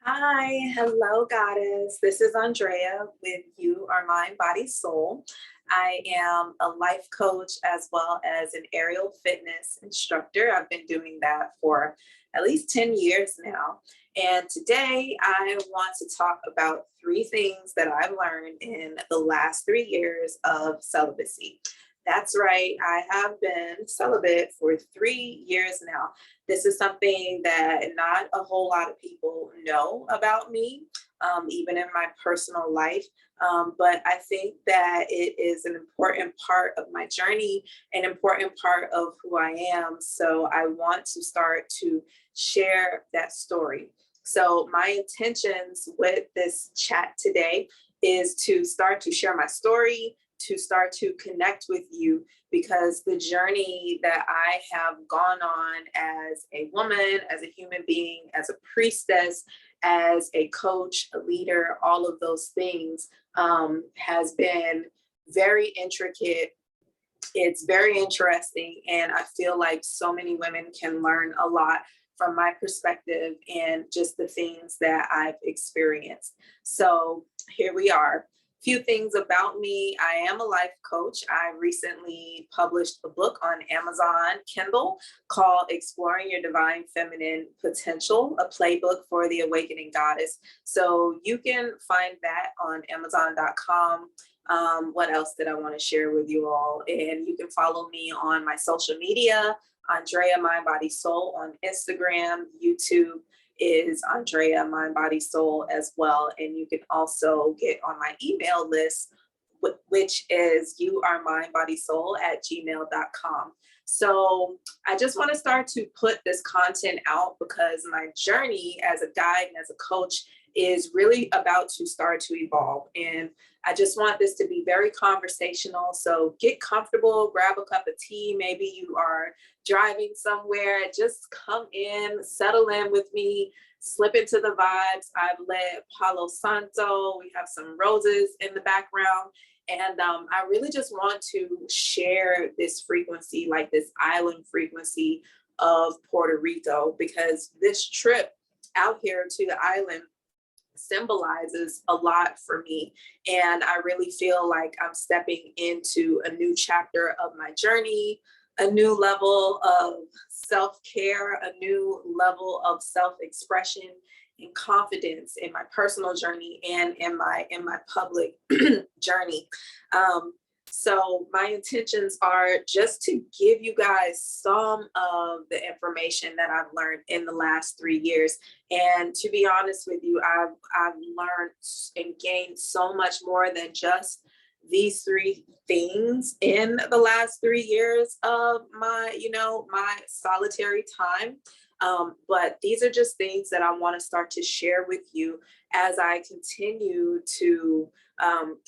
Hi, hello, goddess. This is Andrea with You Are Mind, Body, Soul. I am a life coach as well as an aerial fitness instructor. I've been doing that for at least 10 years now. And today I want to talk about three things that I've learned in the last 3 years of celibacy. That's right, I have been celibate for 3 years now. This is something that not a whole lot of people know about me, even in my personal life. But I think that it is an important part of my journey, an important part of who I am. So I want to start to share that story. So, my intentions with this chat today is to start to share my story, to start to connect with you because the journey that I have gone on as a woman, as a human being, as a priestess, as a coach, a leader, all of those things has been very intricate. It's very interesting. And I feel like so many women can learn a lot from my perspective and just the things that I've experienced. So here we are. Few things about me. I am a life coach. I recently published a book on Amazon Kindle called Exploring Your Divine Feminine Potential, a playbook for the awakening goddess. So you can find that on Amazon.com. What else did I want to share with you all? And you can follow me on my social media, Andrea Mind Body Soul on Instagram, YouTube is Andrea Mind Body Soul as well. And you can also get on my email list, which is youaremindbodysoul@gmail.com. So I just want to start to put this content out because my journey as a guide and as a coach is really about to start to evolve. And I just want this to be very conversational. So get comfortable, grab a cup of tea. Maybe you are driving somewhere, just come in, settle in with me, slip into the vibes. I've lit Palo Santo. We have some roses in the background. And I really just want to share this frequency, like this island frequency of Puerto Rico, because this trip out here to the island symbolizes a lot for me. And I really feel like I'm stepping into a new chapter of my journey, a new level of self care, a new level of self expression and confidence in my personal journey and in my public journey. Um, so my intentions are just to give you guys some of the information that I've learned in the last 3 years. And to be honest with you, I've learned and gained so much more than just these three things in the last 3 years of my solitary time. But these are just things that I want to start to share with you as I continue to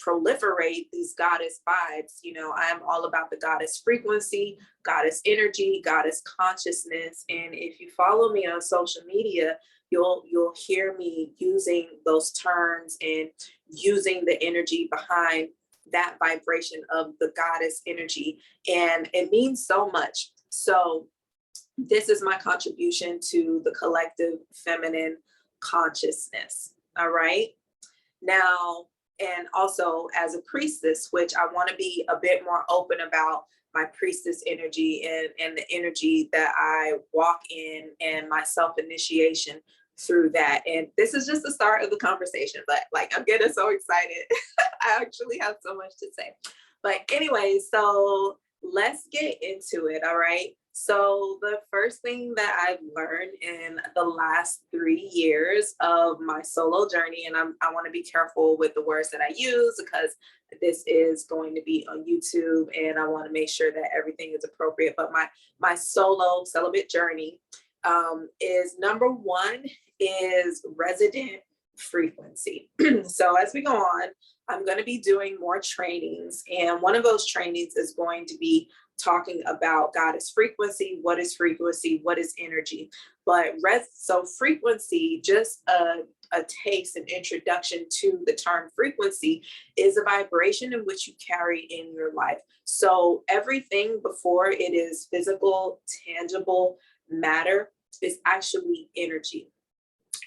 proliferate these goddess vibes. I'm all about the goddess frequency, goddess energy, goddess consciousness. And if you follow me on social media, you'll hear me using those terms and using the energy behind that vibration of the goddess energy. And it means so much. So this is my contribution to the collective feminine consciousness. All right. Now, and also as a priestess, which I want to be a bit more open about my priestess energy and the energy that I walk in and my self initiation through that. And this is just the start of the conversation, but like I'm getting so excited. I actually have so much to say. But anyway, so let's get into it. All right. So the first thing that I've learned in the last 3 years of my solo journey, and I want to be careful with the words that I use because this is going to be on YouTube, and I want to make sure that everything is appropriate. But my solo celibate journey is number one is resident frequency. So as we go on, I'm going to be doing more trainings, and one of those trainings is going to be talking about goddess frequency. What is frequency? What is energy? But so frequency, just a taste, an introduction to the term frequency, is a vibration in which you carry in your life. So everything before it is physical, tangible matter is actually energy.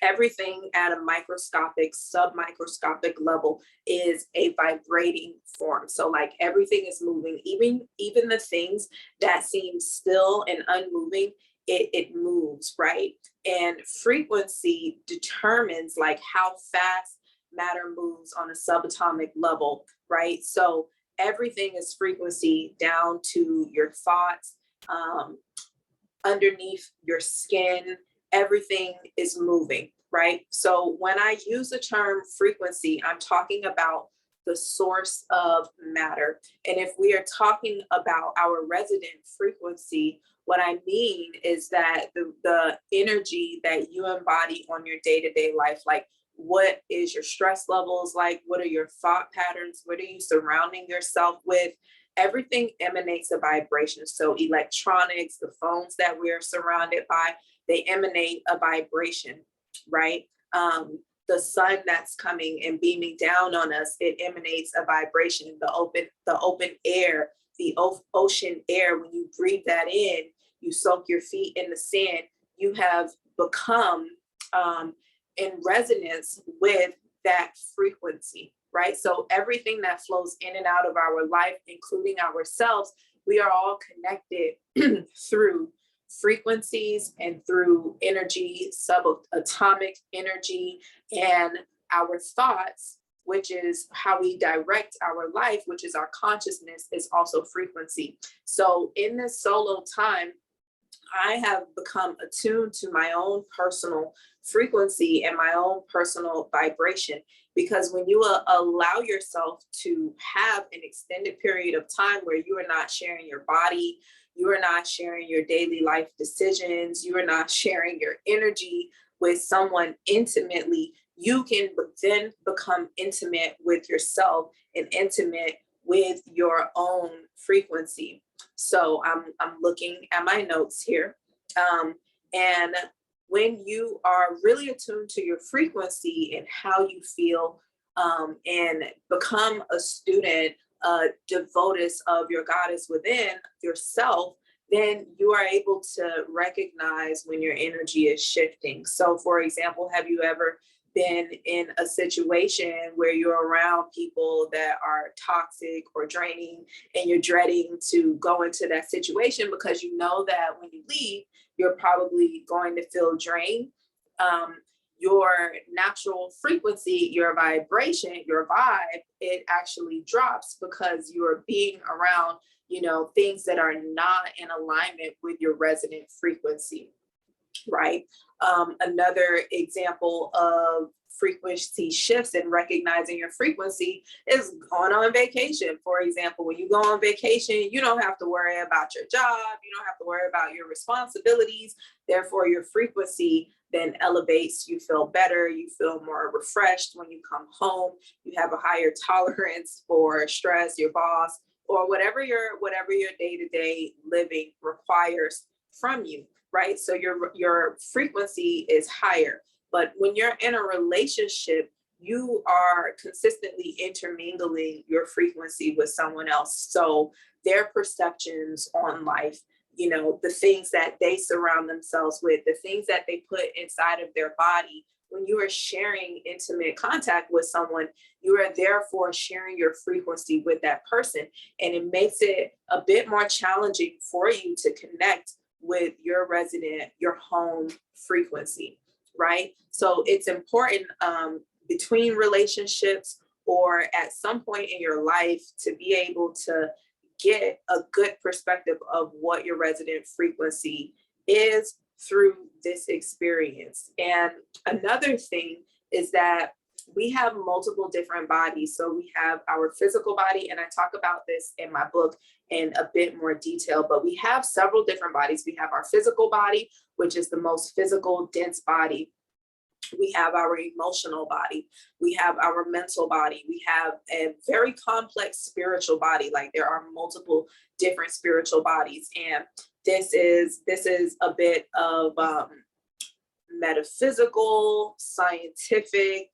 everything at a microscopic, submicroscopic level is a vibrating form. So like everything is moving, even the things that seem still and unmoving, it moves, right? And frequency determines like how fast matter moves on a subatomic level, right? So everything is frequency down to your thoughts, um, underneath your skin, everything is moving, right? So when I use the term frequency, I'm talking about the source of matter. And if we are talking about our resonant frequency, what I mean is that the energy that you embody on your day-to-day life, like what is your stress levels like? What are your thought patterns? What are you surrounding yourself with? Everything emanates a vibration. So electronics, the phones that we're surrounded by, they emanate a vibration, right? The sun that's coming and beaming down on us, it emanates a vibration. The open air, the ocean air, when you breathe that in, you soak your feet in the sand, you have become in resonance with that frequency, right? So everything that flows in and out of our life, including ourselves, we are all connected through frequencies and through energy, subatomic energy, and our thoughts, which is how we direct our life, which is our consciousness, is also frequency. So in this solo time, I have become attuned to my own personal frequency and my own personal vibration. Because when you allow yourself to have an extended period of time where you are not sharing your body, you are not sharing your daily life decisions, you are not sharing your energy with someone intimately, you can then become intimate with yourself and intimate with your own frequency. So I'm looking at my notes here. And when you are really attuned to your frequency and how you feel, and become a student, devotess of your goddess within yourself, then you are able to recognize when your energy is shifting. So for example, have you ever been in a situation where you're around people that are toxic or draining, and you're dreading to go into that situation because you know that when you leave, you're probably going to feel drained? Your natural frequency, your vibration, your vibe, it actually drops because you're being around, things that are not in alignment with your resonant frequency, right? Another example of frequency shifts and recognizing your frequency is going on vacation. For example, when you go on vacation, you don't have to worry about your job, you don't have to worry about your responsibilities. Therefore, your frequency then elevates, you feel better, you feel more refreshed when you come home, you have a higher tolerance for stress, your boss, or whatever your day-to-day living requires from you, right? So your frequency is higher. But when you're in a relationship, you are consistently intermingling your frequency with someone else. So their perceptions on life, the things that they surround themselves with, the things that they put inside of their body, when you are sharing intimate contact with someone, you are therefore sharing your frequency with that person. And it makes it a bit more challenging for you to connect with your resident, your home frequency, right? So it's important between relationships or at some point in your life to be able to get a good perspective of what your resident frequency is through this experience. And another thing is that we have multiple different bodies. So we have our physical body, and I talk about this in my book in a bit more detail, but we have several different bodies. We have our physical body, which is the most physical, dense body. We have our emotional body, we have our mental body, we have a very complex spiritual body. Like there are multiple different spiritual bodies. And this is a bit of metaphysical, scientific,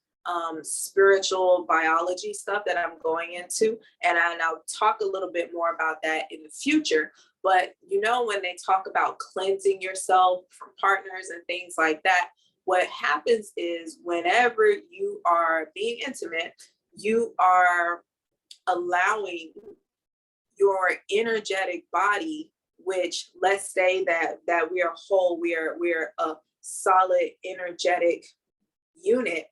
spiritual biology stuff that I'm going into. And I'll talk a little bit more about that in the future. But when they talk about cleansing yourself from partners and things like that, what happens is whenever you are being intimate, you are allowing your energetic body, which let's say that we are whole, we're a solid energetic unit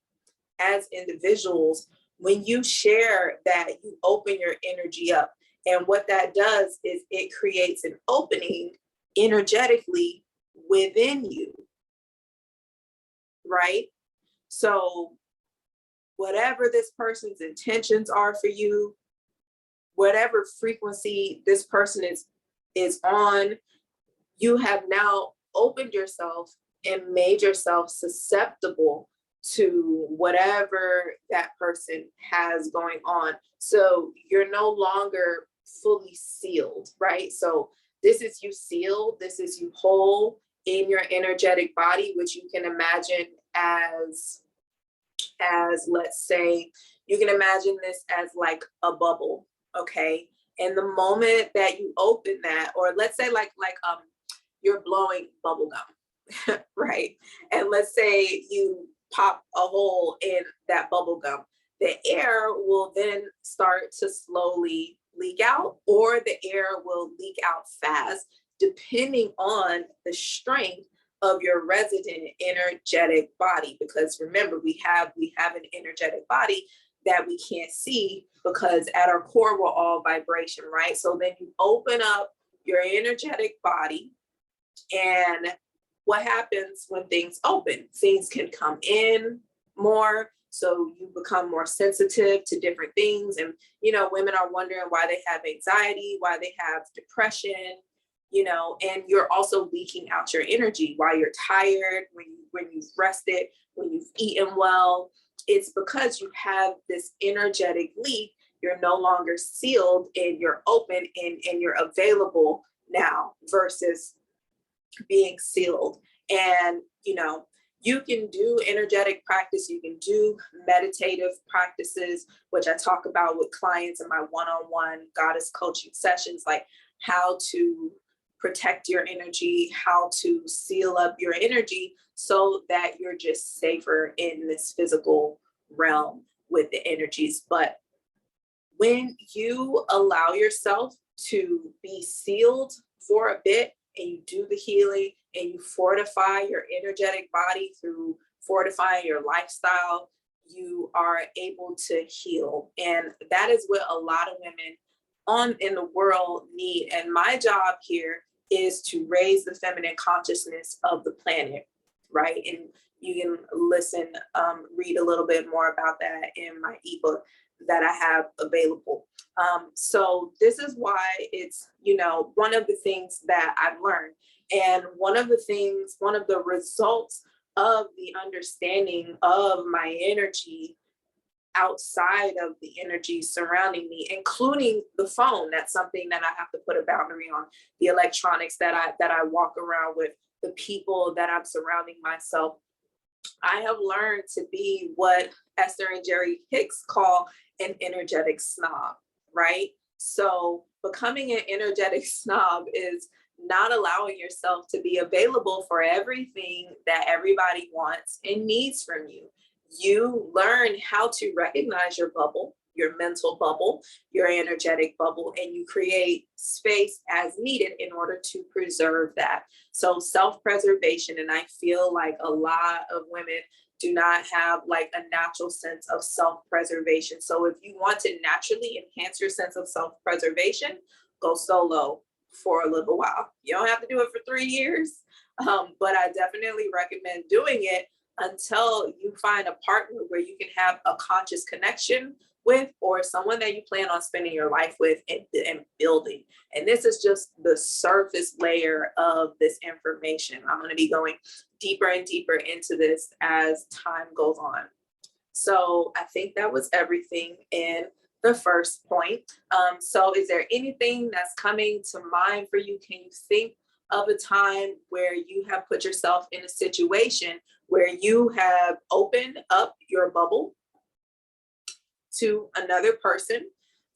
as individuals. When you share that, you open your energy up. And what that does is it creates an opening energetically within you, right? So whatever this person's intentions are for you, whatever frequency this person is on, you have now opened yourself and made yourself susceptible to whatever that person has going on. So you're no longer fully sealed, right? So this is you sealed, this is you whole in your energetic body, which you can imagine as let's say, you can imagine this as like a bubble, okay? And the moment that you open that, or let's say like you're blowing bubble gum, right? And let's say you pop a hole in that bubble gum, the air will then start to slowly leak out, or the air will leak out fast, depending on the strength of your resident energetic body. Because remember, we have an energetic body that we can't see, because at our core we're all vibration, right? So then you open up your energetic body, and what happens when things open? Things can come in more, so you become more sensitive to different things. And women are wondering why they have anxiety, why they have depression, and you're also leaking out your energy while you're tired, when you've rested, when you've eaten well. It's because you have this energetic leak. You're no longer sealed, and you're open, and you're available now versus being sealed. And you can do energetic practice, you can do meditative practices, which I talk about with clients in my one-on-one goddess coaching sessions, like how to protect your energy, how to seal up your energy so that you're just safer in this physical realm with the energies. But when you allow yourself to be sealed for a bit, and you do the healing, and you fortify your energetic body through fortifying your lifestyle, you are able to heal. And that is what a lot of women in the world need. And my job here is to raise the feminine consciousness of the planet, right? And you can read a little bit more about that in my ebook that I have available. So this is why it's, one of the things that I've learned. And one of the results of the understanding of my energy outside of the energy surrounding me, including the phone, that's something that I have to put a boundary on, the electronics that I walk around with, the people that I'm surrounding myself. I have learned to be what Esther and Jerry Hicks call an energetic snob, right? So becoming an energetic snob is not allowing yourself to be available for everything that everybody wants and needs from you. You learn how to recognize your bubble, your mental bubble, your energetic bubble, and you create space as needed in order to preserve that. So self-preservation, and I feel like a lot of women do not have like a natural sense of self-preservation. So if you want to naturally enhance your sense of self-preservation, go solo for a little while. You don't have to do it for 3 years, but I definitely recommend doing it until you find a partner where you can have a conscious connection with, or someone that you plan on spending your life with and building. And this is just the surface layer of this information. I'm going to be going deeper and deeper into this as time goes on. So I think that was everything in the first point. So is there anything that's coming to mind for you? Can you think of a time where you have put yourself in a situation where you have opened up your bubble to another person,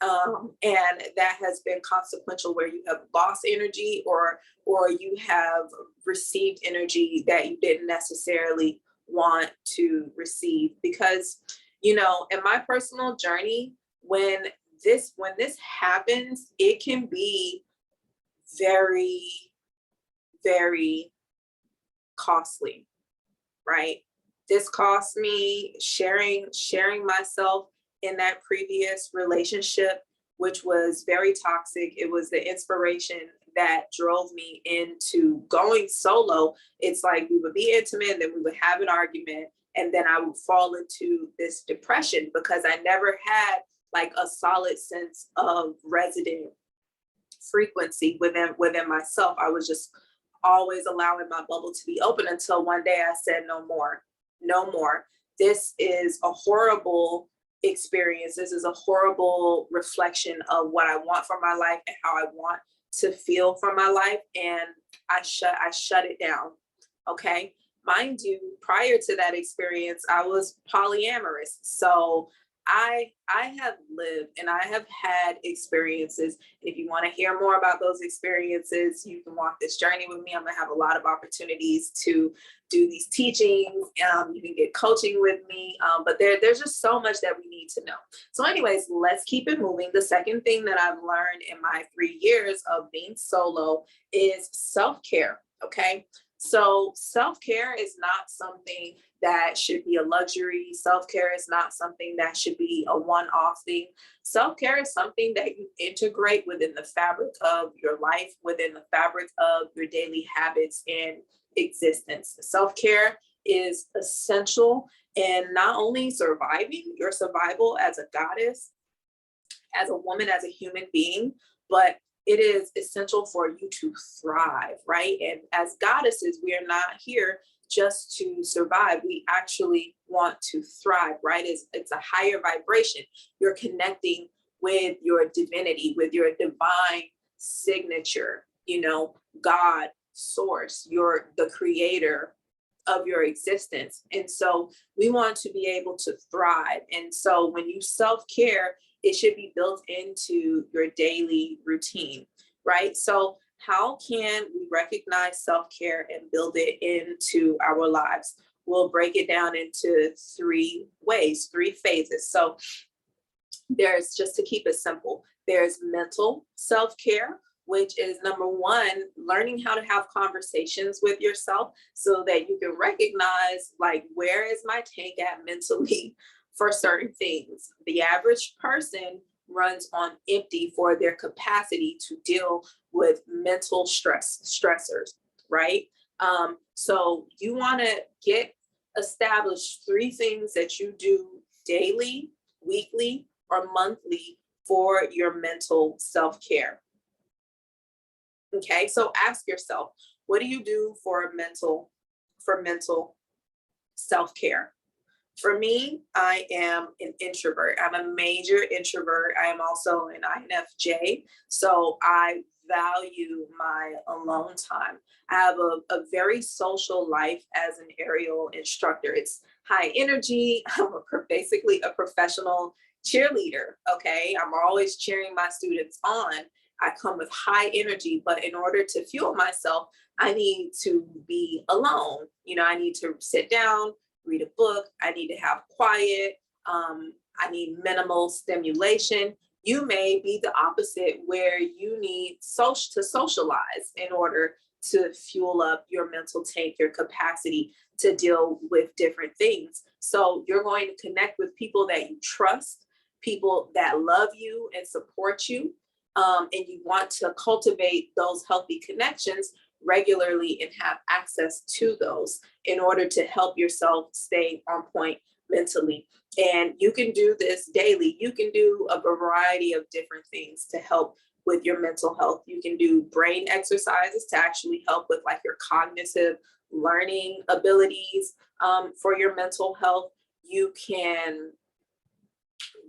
and that has been consequential, where you have lost energy or you have received energy that you didn't necessarily want to receive. Because, you know, in my personal journey, when this happens, it can be very, very costly, right? This cost me sharing myself in that previous relationship, which was very toxic. It was the inspiration that drove me into going solo. It's like we would be intimate, then we would have an argument, and then I would fall into this depression because I never had like a solid sense of resident frequency within myself. I was just always allowing my bubble to be open until one day I said, no more, no more. This is a horrible experience. This is a horrible reflection of what I want for my life and how I want to feel for my life. And I shut it down. Okay. Mind you, prior to that experience, I was polyamorous. So I have lived and I have had experiences. If you want to hear more about those experiences, you can walk this journey with me. I'm gonna have a lot of opportunities to do these teachings. You can get coaching with me, but there's just so much that we need to know. So anyways, let's keep it moving. The second thing that I've learned in my 3 years of being solo is self-care. Okay. So self-care is not something that should be a luxury. Self-care is not something that should be a one-off thing. Self-care is something that you integrate within the fabric of your life, within the fabric of your daily habits and existence. Self-care is essential in not only surviving your survival as a goddess, as a woman, as a human being, but it is essential for you to thrive, right? And as goddesses, we are not here just to survive. We actually want to thrive, right? It's a higher vibration. You're connecting with your divinity, with your divine signature, you know, God, source, you're the creator of your existence. And so we want to be able to thrive. And so when you self-care, it should be built into your daily routine, right? So how can we recognize self-care and build it into our lives? We'll break it down into 3 ways, 3 phases. So there's, just to keep it simple, there's mental self-care, which is number 1, learning how to have conversations with yourself so that you can recognize, like, where is my tank at mentally for certain things. The average person runs on empty for their capacity to deal with mental stressors, right? So you want to get established 3 things that you do daily, weekly, or monthly for your mental self-care. Okay, so ask yourself, what do you do for mental self-care? For me, I am an introvert. I'm a major introvert. I am also an INFJ. So I value my alone time. I have a very social life as an aerial instructor. It's high energy. Basically a professional cheerleader. Okay. I'm always cheering my students on. I come with high energy, but in order to fuel myself, I need to be alone. You know, I need to sit down, read a book. I need to have quiet. I need minimal stimulation. You may be the opposite, where you need to socialize in order to fuel up your mental tank, your capacity to deal with different things. So you're going to connect with people that you trust, people that love you and support you. And you want to cultivate those healthy connections regularly and have access to those in order to help yourself stay on point mentally. And you can do this daily. You can do a variety of different things to help with your mental health. You can do brain exercises to actually help with like your cognitive learning abilities for your mental health. You can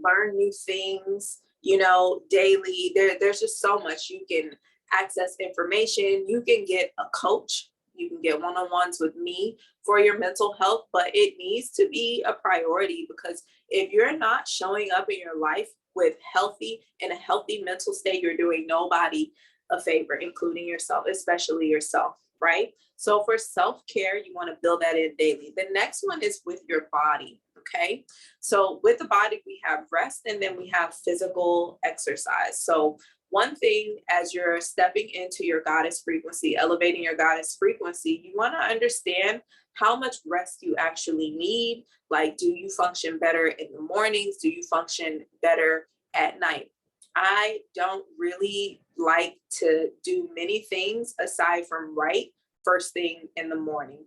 learn new things, you know, daily. There's just so much. You can access information. You can get a coach. You can get one-on-ones with me for your mental health, but it needs to be a priority, because if you're not showing up in your life with a healthy mental state, you're doing nobody a favor, including yourself, especially yourself, right? So for self-care, you want to build that in daily. The next one is with your body, okay? So with the body, we have rest and then we have physical exercise. So one thing as you're stepping into your goddess frequency, elevating your goddess frequency, you want to understand how much rest you actually need. Like, do you function better in the mornings? Do you function better at night? I don't really like to do many things aside from write first thing in the morning.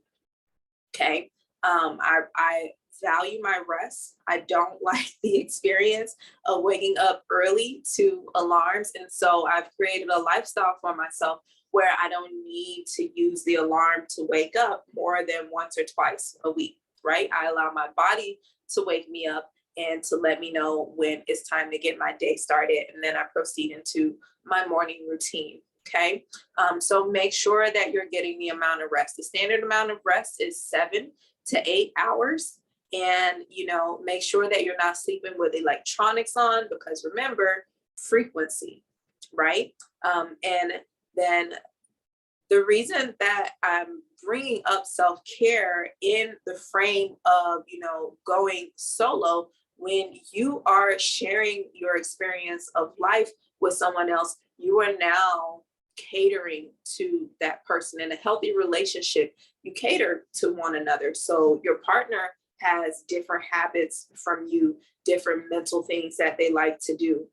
Okay. I value my rest. I don't like the experience of waking up early to alarms. And so I've created a lifestyle for myself where I don't need to use the alarm to wake up more than once or twice a week, right? I allow my body to wake me up and to let me know when it's time to get my day started. And then I proceed into my morning routine. Okay. So make sure that you're getting the amount of rest. The standard amount of rest is 7 to 8 hours. And, make sure that you're not sleeping with electronics on, because remember, frequency, right? And then the reason that I'm bringing up self-care in the frame of, going solo, when you are sharing your experience of life with someone else, you are now catering to that person. In a healthy relationship, you cater to one another. So your partner has different habits from you, different mental things that they like to do,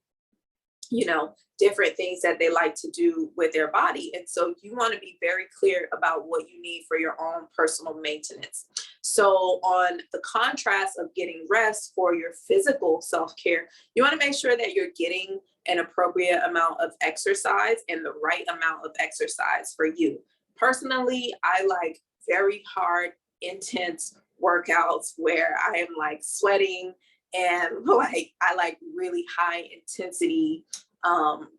different things that they like to do with their body. And so you want to be very clear about what you need for your own personal maintenance. So on the contrast of getting rest for your physical self-care, you want to make sure that you're getting an appropriate amount of exercise and the right amount of exercise for you. Personally, I like very hard, intense workouts where I am like sweating and I like really high intensity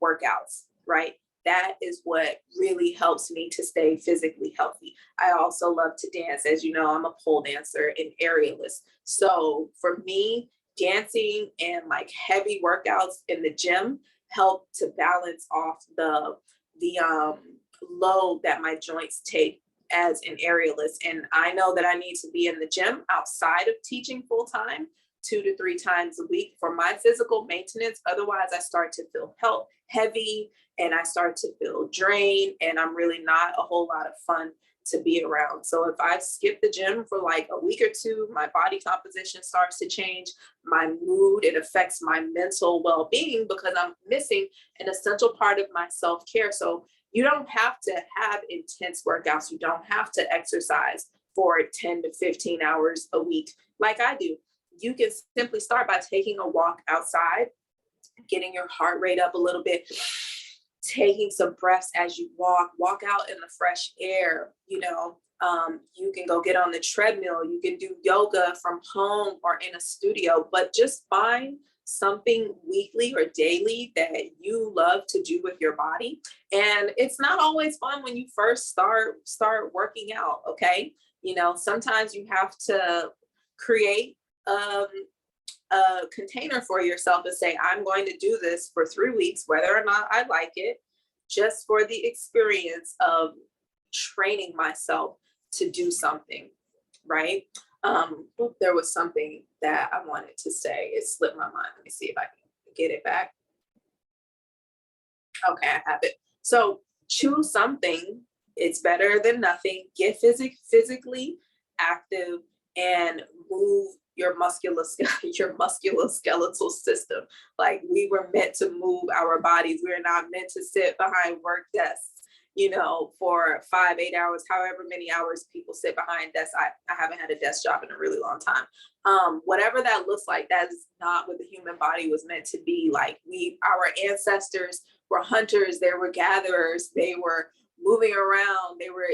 workouts, right? That is what really helps me to stay physically healthy. I also love to dance. As you know, I'm a pole dancer and aerialist. So for me, dancing and like heavy workouts in the gym help to balance off the load that my joints take as an aerialist. And I know that I need to be in the gym outside of teaching full time 2 to 3 times a week for my physical maintenance. Otherwise, I start to feel heavy and I start to feel drained, and I'm really not a whole lot of fun to be around. So if I skip the gym for like a week or two, my body composition starts to change, my mood, it affects my mental well-being because I'm missing an essential part of my self-care. So you don't have to have intense workouts. You don't have to exercise for 10 to 15 hours a week like I do. You can simply start by taking a walk outside, getting your heart rate up a little bit, taking some breaths as you walk out in the fresh air. You can go get on the treadmill, you can do yoga from home or in a studio, but just find something weekly or daily that you love to do with your body. And it's not always fun when you first start working out. Okay. Sometimes you have to create a container for yourself and say, I'm going to do this for 3 weeks, whether or not I like it, just for the experience of training myself to do something, right? There was something that I wanted to say. It slipped my mind. Let me see if I can get it back. Okay, I have it. So choose something. It's better than nothing. Get physically active and move your musculoskeletal system. Like, we were meant to move our bodies. We're not meant to sit behind work desks, for 5, 8 hours, however many hours people sit behind desks. I haven't had a desk job in a really long time. Whatever that looks like, that is not what the human body was meant to be. Like, our ancestors were hunters, they were gatherers, they were moving around, they were,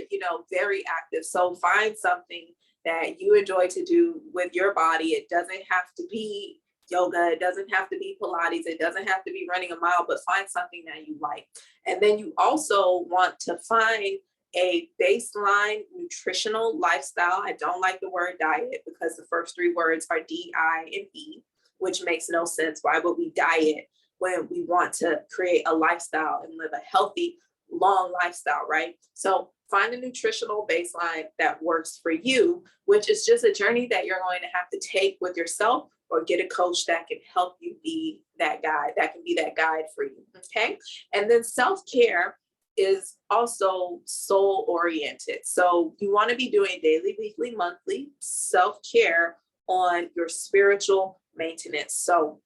very active. So find something that you enjoy to do with your body. It doesn't have to be yoga. It doesn't have to be Pilates. It doesn't have to be running a mile, but find something that you like. And then you also want to find a baseline nutritional lifestyle. I don't like the word diet because the first 3 words are D-I-and-E, which makes no sense. Why would we diet when we want to create a lifestyle and live a healthy, long lifestyle, right? So find a nutritional baseline that works for you, which is just a journey that you're going to have to take with yourself, or get a coach that can help you be that guide, that can be that guide for you. Okay. And then self-care is also soul oriented. So you want to be doing daily, weekly, monthly self-care on your spiritual maintenance. So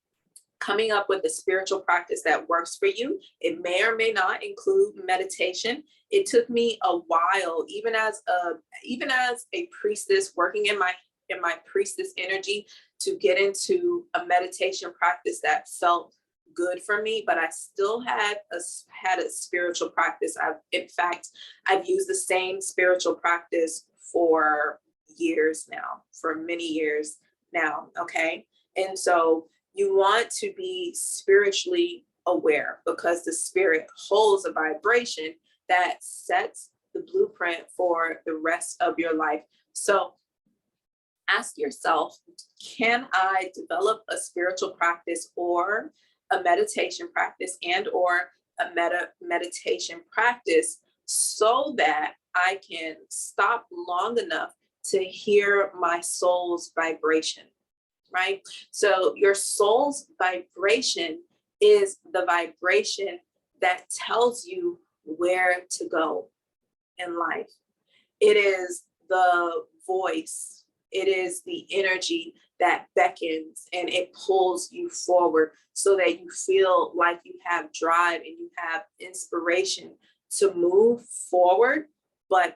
coming up with a spiritual practice that works for you. It may or may not include meditation. It took me a while, even as a priestess working in my priestess energy, to get into a meditation practice that felt good for me, but I still had a spiritual practice. I've used the same spiritual practice for years now, for many years now. Okay. And so you want to be spiritually aware, because the spirit holds a vibration that sets the blueprint for the rest of your life. So ask yourself, can I develop a spiritual practice or a meditation practice and or a meditation practice so that I can stop long enough to hear my soul's vibration, right? So your soul's vibration is the vibration that tells you where to go in life. It is the voice. It is the energy that beckons and it pulls you forward so that you feel like you have drive and you have inspiration to move forward, but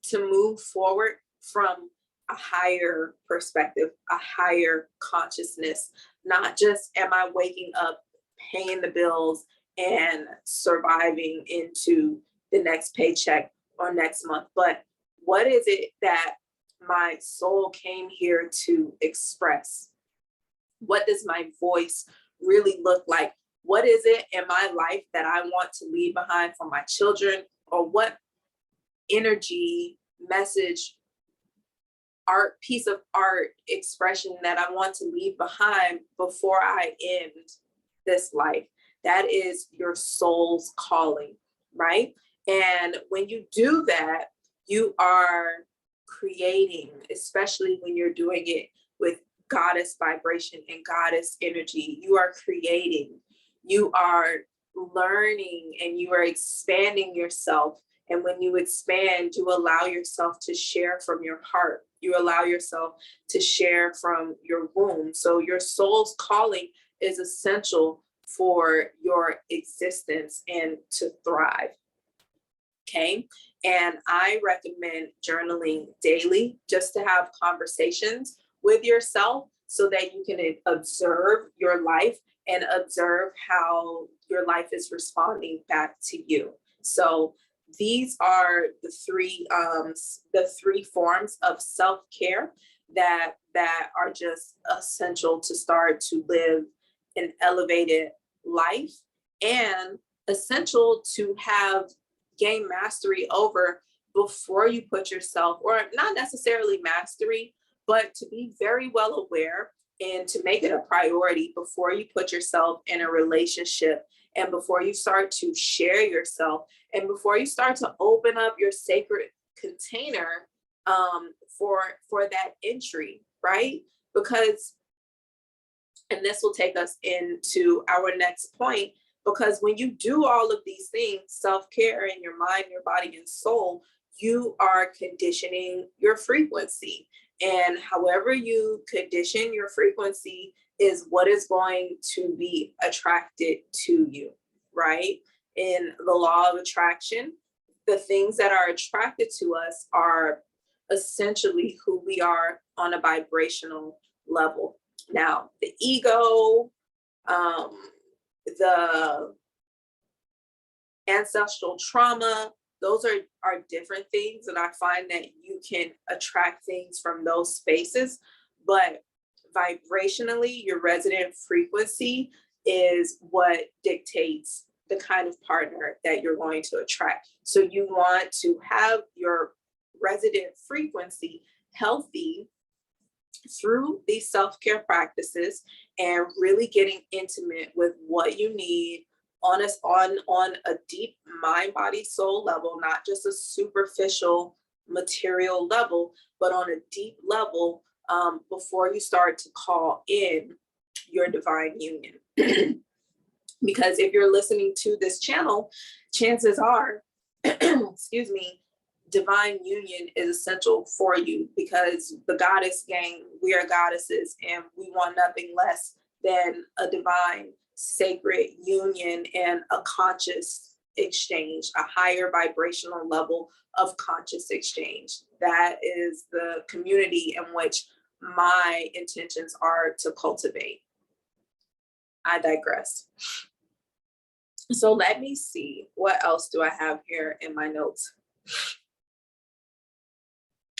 to move forward from a higher perspective, a higher consciousness. Not just am I waking up, paying the bills, and surviving into the next paycheck or next month, but what is it that my soul came here to express? What does my voice really look like? What is it in my life that I want to leave behind for my children? Or what energy, message, art, piece of art, expression that I want to leave behind before I end this life? That is your soul's calling, right? And when you do that, you are creating, especially when you're doing it with goddess vibration and goddess energy, you are creating, you are learning, and you are expanding yourself. And when you expand, you allow yourself to share from your heart. You allow yourself to share from your womb. So your soul's calling is essential for your existence and to thrive. Okay. And I recommend journaling daily, just to have conversations with yourself so that you can observe your life and observe how your life is responding back to you. So these are the three forms of self-care that are just essential to start to live an elevated life, and essential to gain mastery over before you put yourself, or not necessarily mastery, but to be very well aware and to make it a priority before you put yourself in a relationship, and before you start to share yourself, and before you start to open up your sacred container for that entry, right? Because, and this will take us into our next point, because when you do all of these things, self-care in your mind, your body, and soul, you are conditioning your frequency. And however you condition your frequency is what is going to be attracted to you, right? In the law of attraction, the things that are attracted to us are essentially who we are on a vibrational level. Now, the ego, the ancestral trauma, those are different things, and I find that you can attract things from those spaces, but vibrationally, your resonant frequency is what dictates the kind of partner that you're going to attract. So you want to have your resonant frequency healthy through these self-care practices and really getting intimate with what you need, on a deep mind, body, soul level, not just a superficial material level, but on a deep level, before you start to call in your divine union. Because if you're listening to this channel, chances are, excuse me, divine union is essential for you, because the goddess gang, we are goddesses, and we want nothing less than a divine sacred union and a conscious exchange, a higher vibrational level of conscious exchange. That is the community in which my intentions are to cultivate. I digress. So let me see, what else do I have here in my notes?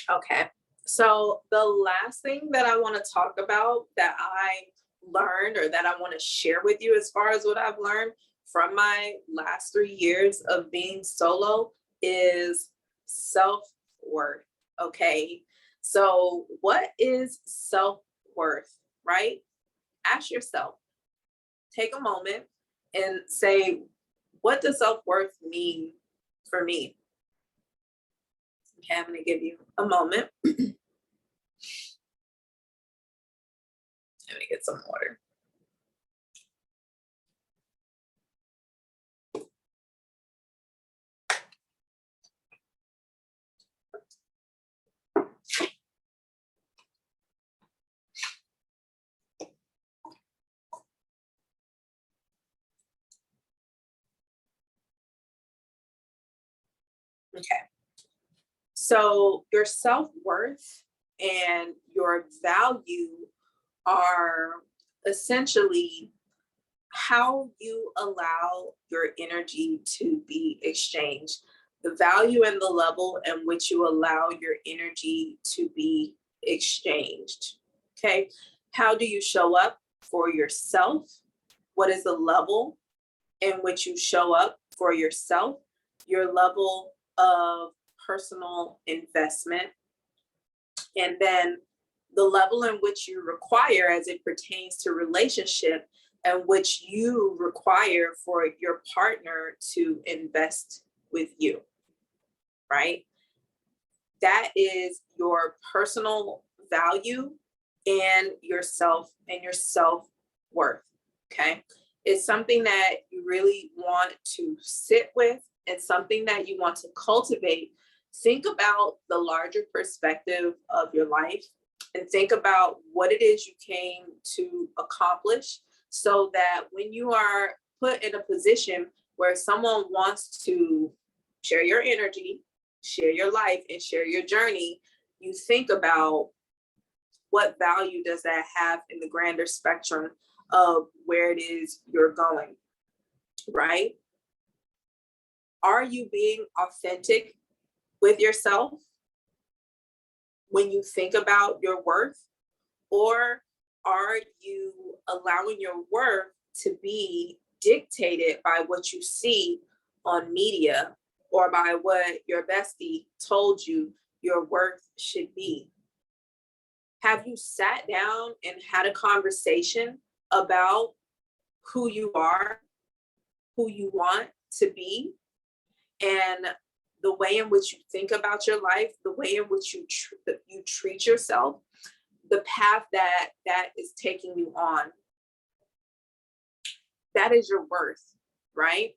Okay, so the last thing that I want to talk about that I learned, or that I want to share with you as far as what I've learned from my last 3 years of being solo, is self-worth. Okay, so what is self-worth, right? Ask yourself, take a moment and say, what does self-worth mean for me? Okay, I'm going to give you a moment. Let me get some water. Okay. So your self-worth and your value are essentially how you allow your energy to be exchanged, the value and the level in which you allow your energy to be exchanged. Okay. How do you show up for yourself? What is the level in which you show up for yourself? Your level of personal investment, and then the level in which you require as it pertains to relationship, and which you require for your partner to invest with you, right? That is your personal value and your self-worth, okay? It's something that you really want to sit with, and something that you want to cultivate. Think about the larger perspective of your life, and think about what it is you came to accomplish, so that when you are put in a position where someone wants to share your energy, share your life, and share your journey, you think about what value does that have in the grander spectrum of where it is you're going, right? Are you being authentic with yourself when you think about your worth? Or are you allowing your worth to be dictated by what you see on media, or by what your bestie told you your worth should be? Have you sat down and had a conversation about who you are, who you want to be, and the way in which you think about your life, the way in which you treat yourself, the path that is taking you on? That is your worth, right?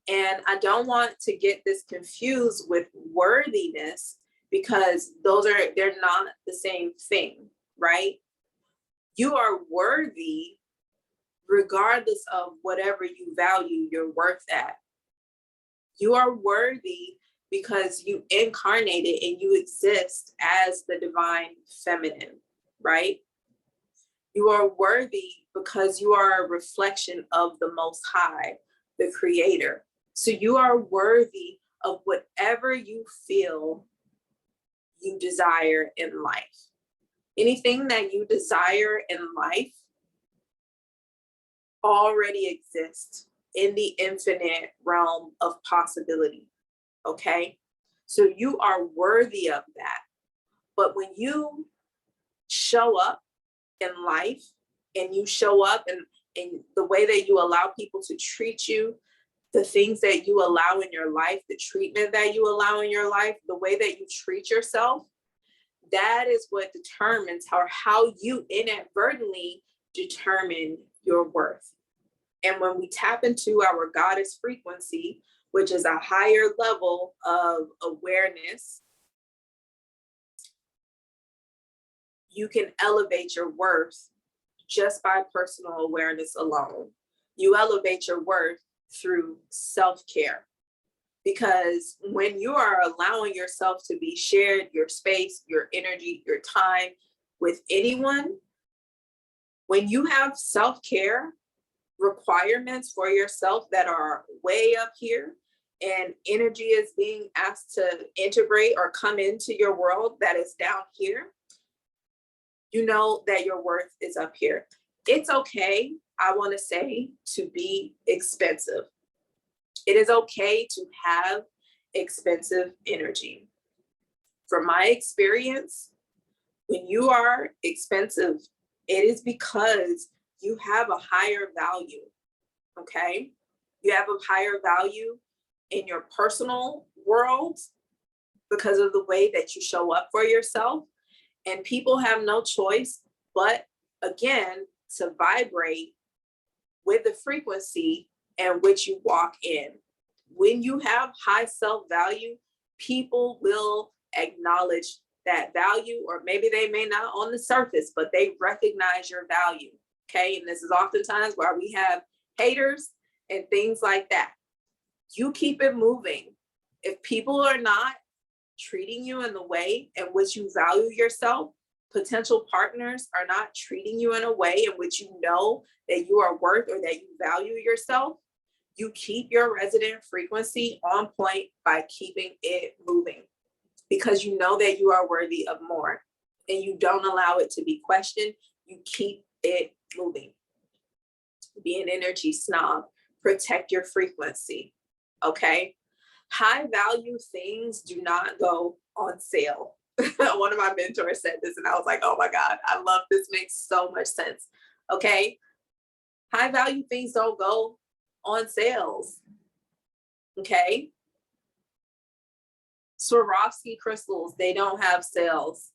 And I don't want to get this confused with worthiness, because they're not the same thing, right? You are worthy regardless of whatever you value your worth at. You are worthy because you incarnated and you exist as the divine feminine, right? You are worthy because you are a reflection of the Most High, the Creator. So you are worthy of whatever you feel you desire in life. Anything that you desire in life already exists in the infinite realm of possibility, okay? So you are worthy of that. But when you show up in life, and you show up in the way that you allow people to treat you, the things that you allow in your life, the treatment that you allow in your life, the way that you treat yourself, that is what determines how you inadvertently determine your worth. And when we tap into our goddess frequency, which is a higher level of awareness, you can elevate your worth just by personal awareness alone. You elevate your worth through self-care. Because when you are allowing yourself to be shared, your space, your energy, your time with anyone, when you have self-care requirements for yourself that are way up here, and energy is being asked to integrate or come into your world that is down here, you know that your worth is up here. It's okay, I want to say, to be expensive. It is okay to have expensive energy. From my experience, when you are expensive, it is because you have a higher value, okay? You have a higher value in your personal world because of the way that you show up for yourself. And people have no choice but, again, to vibrate with the frequency in which you walk in. When you have high self-value, people will acknowledge that value, or maybe they may not on the surface, but they recognize your value, okay? And this is oftentimes why we have haters and things like that. You keep it moving. If people are not treating you in the way in which you value yourself, potential partners are not treating you in a way in which you know that you are worth or that you value yourself, you keep your resonant frequency on point by keeping it moving, because you know that you are worthy of more and you don't allow it to be questioned. You keep it moving. Be an energy snob. Protect your frequency, okay? High value things do not go on sale. One of my mentors said this and I was like, oh my God, I love this, makes so much sense, okay? High value things don't go on sales, okay? Swarovski crystals, they don't have sales.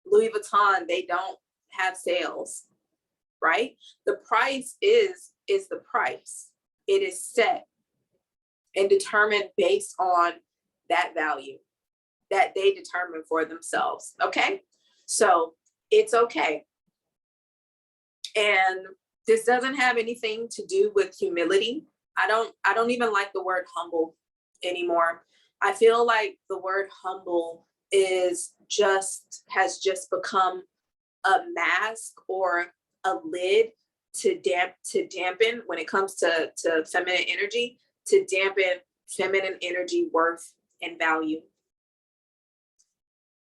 Louis Vuitton, they don't have sales, right? The price is the price. It is set and determined based on that value that they determine for themselves, okay? So it's okay. And this doesn't have anything to do with humility. I don't even like the word humble anymore. I feel like the word humble has just become a mask or a lid to dampen when it comes to feminine energy, to dampen feminine energy worth and value.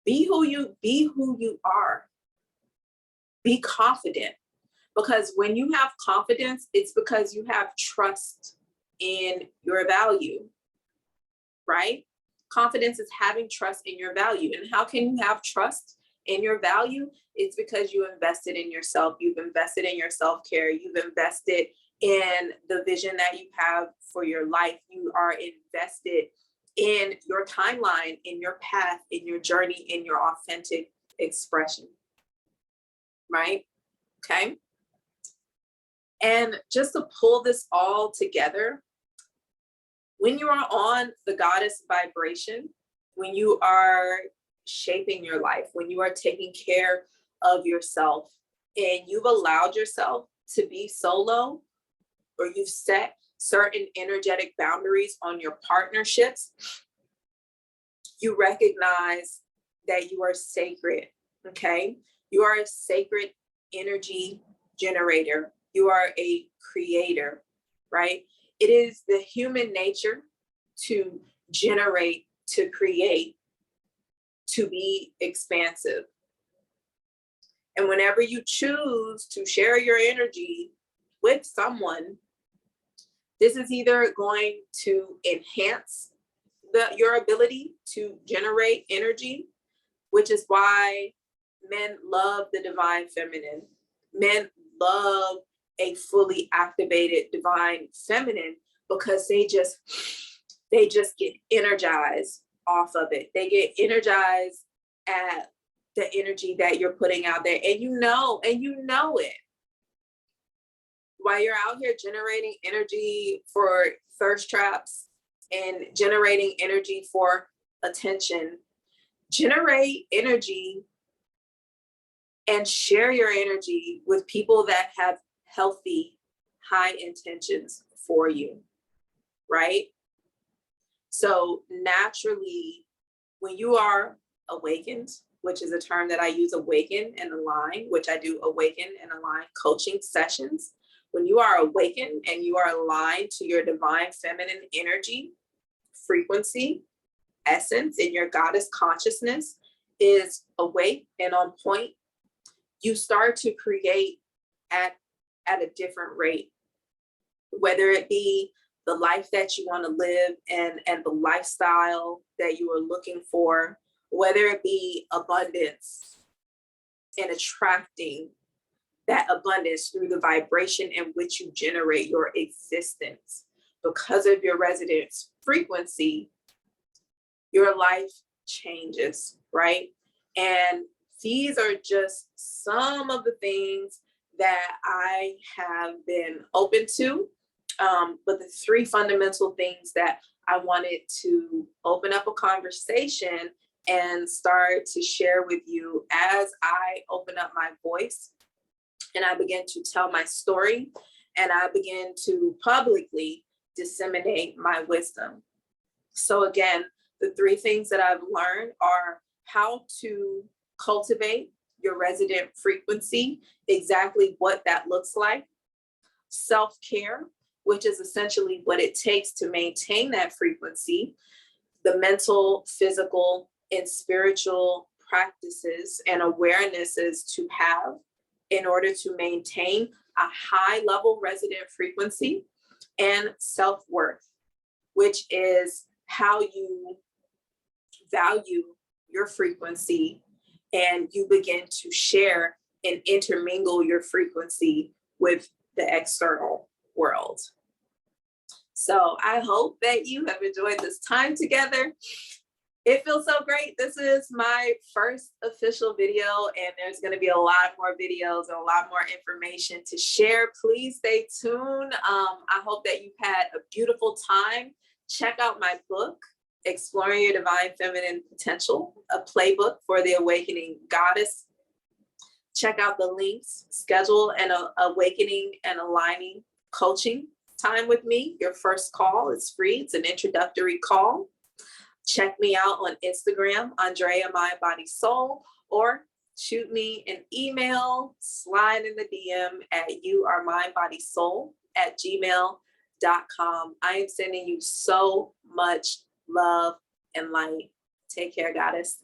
Be who you are. Be confident. Because when you have confidence, it's because you have trust in your value, right? Confidence is having trust in your value. And how can you have trust in your value? It's because you invested in yourself. You've invested in your self-care. You've invested in the vision that you have for your life. You are invested in your timeline, in your path, in your journey, in your authentic expression, right? Okay. And just to pull this all together, when you are on the goddess vibration, when you are shaping your life, when you are taking care of yourself, and you've allowed yourself to be solo, or you've set certain energetic boundaries on your partnerships, you recognize that you are sacred, okay? You are a sacred energy generator. You are a creator, right? It is the human nature to generate, to create, to be expansive. And whenever you choose to share your energy with someone, this is either going to enhance your ability to generate energy, which is why men love the divine feminine. Men love a fully activated divine feminine, because they just get energized off of it. They get energized at the energy that you're putting out there, and you know it. While you're out here generating energy for thirst traps and generating energy for attention, generate energy and share your energy with people that have healthy, high intentions for you, right? So naturally, when you are awakened, which is a term that I use, awaken and align, which I do awaken and align coaching sessions. When you are awakened and you are aligned to your divine feminine energy, frequency, essence, and your goddess consciousness is awake and on point, you start to create at a different rate, whether it be the life that you want to live and the lifestyle that you are looking for, whether it be abundance and attracting that abundance through the vibration in which you generate your existence. Because of your resonance frequency, your life changes, right? And these are just some of the things that I have been open to. But the three fundamental things that I wanted to open up a conversation and start to share with you as I open up my voice and I begin to tell my story and I begin to publicly disseminate my wisdom. So again, the three things that I've learned are how to cultivate your resident frequency, exactly what that looks like, self-care, which is essentially what it takes to maintain that frequency, the mental, physical, and spiritual practices and awarenesses to have in order to maintain a high level resident frequency, and self-worth, which is how you value your frequency and you begin to share and intermingle your frequency with the external world. So I hope that you have enjoyed this time together. It feels so great. This is my first official video, and there's going to be a lot more videos and a lot more information to share. Please stay tuned. I hope that you've had a beautiful time. Check out my book, Exploring Your Divine Feminine Potential, a playbook for the awakening goddess. Check out the links, schedule an awakening and aligning coaching time with me. Your first call is free. It's an introductory call. Check me out on Instagram, Andrea Mind Body Soul, or shoot me an email, slide in the DM at youaremindbodysoul@gmail.com. I am sending you so much love and light. Take care, goddess.